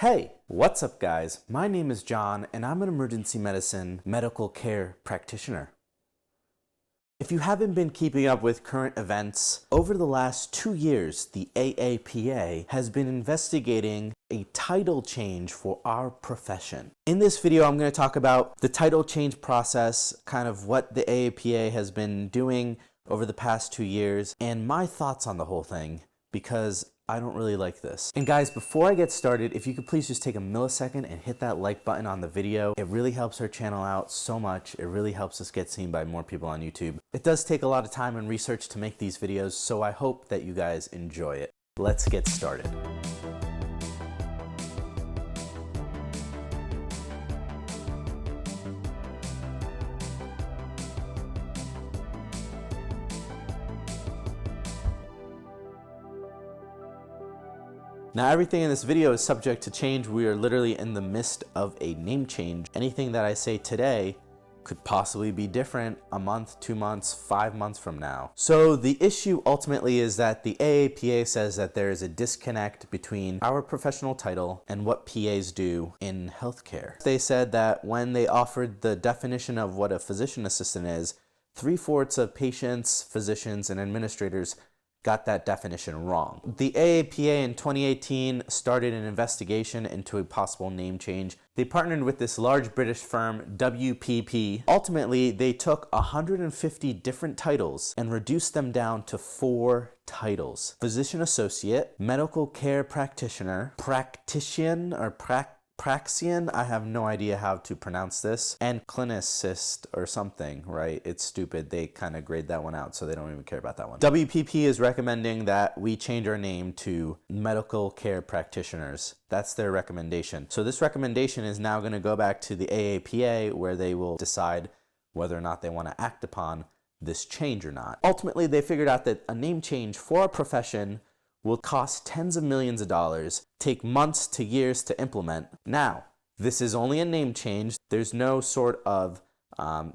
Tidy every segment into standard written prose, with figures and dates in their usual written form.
Hey, what's up guys? My name is John and I'm an emergency medicine medical care practitioner. If you haven't been keeping up with current events, over the last 2 years, the AAPA has been investigating a title change for our profession. In this video, I'm going to talk about the title change process, kind of what the AAPA has been doing over the past 2 years, and my thoughts on the whole thing, because I don't really like this. And guys, before I get started, if you could please just take a millisecond and hit that like button on the video. It really helps our channel out so much. It really helps us get seen by more people on YouTube. It does take a lot of time and research to make these videos, so I hope that you guys enjoy it. Let's get started. Now, everything in this video is subject to change. We are literally in the midst of a name change. Anything that I say today could possibly be different a month, 2 months, 5 months from now. So the issue ultimately is that the AAPA says that there is a disconnect between our professional title and what PAs do in healthcare. They said that when they offered the definition of what a physician assistant is, 3/4 of patients, physicians, and administrators got that definition wrong. The AAPA in 2018 started an investigation into a possible name change. They partnered with this large British firm, WPP. Ultimately, they took 150 different titles and reduced them down to 4 titles: physician associate, medical care practitioner, practician or Praxian, I have no idea how to pronounce this, and clinicist or something, right? It's stupid. They kind of grade that one out, so they don't even care about that one. WPP is recommending that we change our name to medical care practitioners. That's their recommendation. So this recommendation is now going to go back to the AAPA, where they will decide whether or not they want to act upon this change or not. Ultimately, they figured out that a name change for a profession will cost tens of millions of dollars, take months to years to implement. Now, this is only a name change. There's no sort of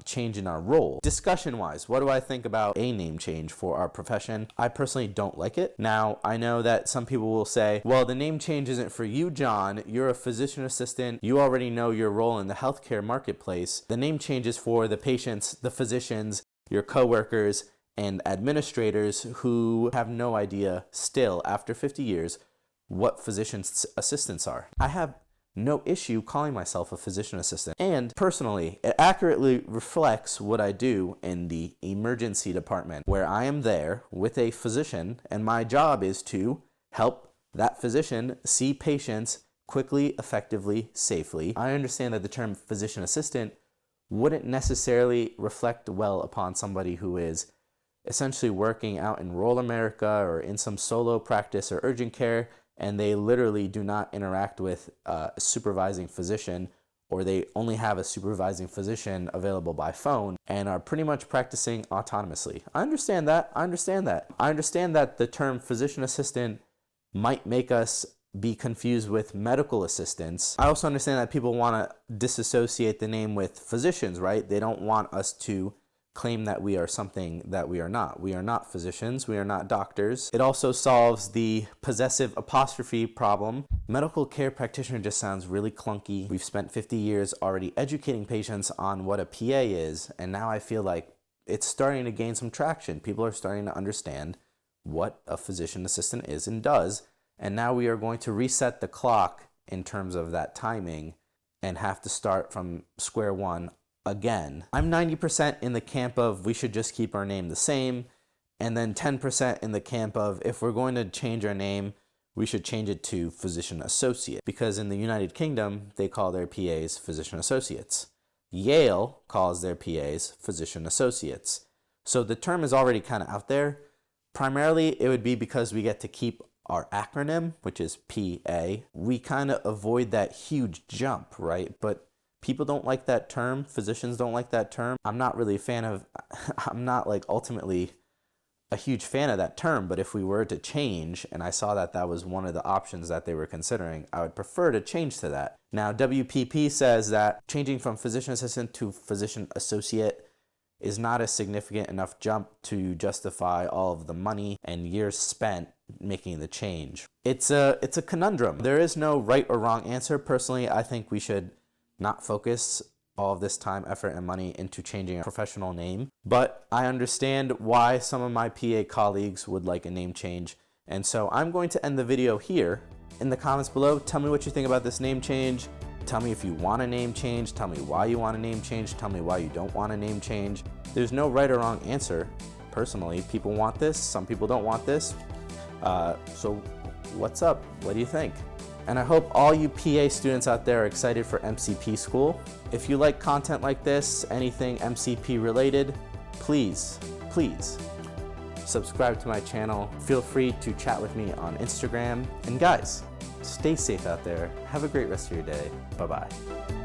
change in our role. Discussion-wise, what do I think about a name change for our profession? I personally don't like it. Now, I know that some people will say, well, the name change isn't for you, John. You're a physician assistant. You already know your role in the healthcare marketplace. The name change is for the patients, the physicians, your coworkers, and administrators who have no idea still, after 50 years, what physician assistants are. I have no issue calling myself a physician assistant. And personally, it accurately reflects what I do in the emergency department, where I am there with a physician, and my job is to help that physician see patients quickly, effectively, safely. I understand that the term physician assistant wouldn't necessarily reflect well upon somebody who is essentially working out in rural America or in some solo practice or urgent care, and they literally do not interact with a supervising physician, or they only have a supervising physician available by phone and are pretty much practicing autonomously. I understand that. I understand that the term physician assistant might make us be confused with medical assistants. I also understand that people want to disassociate the name with physicians, right? They don't want us to claim that we are something that we are not. We are not physicians. We are not doctors. It also solves the possessive apostrophe problem. Medical care practitioner just sounds really clunky. We've spent 50 years already educating patients on what a PA is, and now I feel like it's starting to gain some traction. People are starting to understand what a physician assistant is and does, and now we are going to reset the clock in terms of that timing and have to start from square one again. I'm 90% in the camp of we should just keep our name the same, and then 10% in the camp of if we're going to change our name, we should change it to physician associate, because in the United Kingdom, they call their PAs physician associates. Yale calls their PAs physician associates. So the term is already kind of out there. Primarily, it would be because we get to keep our acronym, which is PA. We kind of avoid that huge jump, right? But people don't like that term. Physicians don't like that term. I'm not really a fan of, I'm not like ultimately a huge fan of that term, but if we were to change, and I saw that that was one of the options that they were considering, I would prefer to change to that. Now, WPP says that changing from physician assistant to physician associate is not a significant enough jump to justify all of the money and years spent making the change. It's a conundrum. There is no right or wrong answer. Personally, I think we should not focus all of this time, effort, and money into changing a professional name. But I understand why some of my PA colleagues would like a name change. And so I'm going to end the video here. In the comments below, tell me what you think about this name change. Tell me if you want a name change. Tell me why you want a name change. Tell me why you don't want a name change. There's no right or wrong answer. Personally, people want this. Some people don't want this. So what's up? What do you think? And I hope all you PA students out there are excited for MCP school. If you like content like this, anything MCP related, please subscribe to my channel. Feel free to chat with me on Instagram. And guys, stay safe out there. Have a great rest of your day. Bye-bye.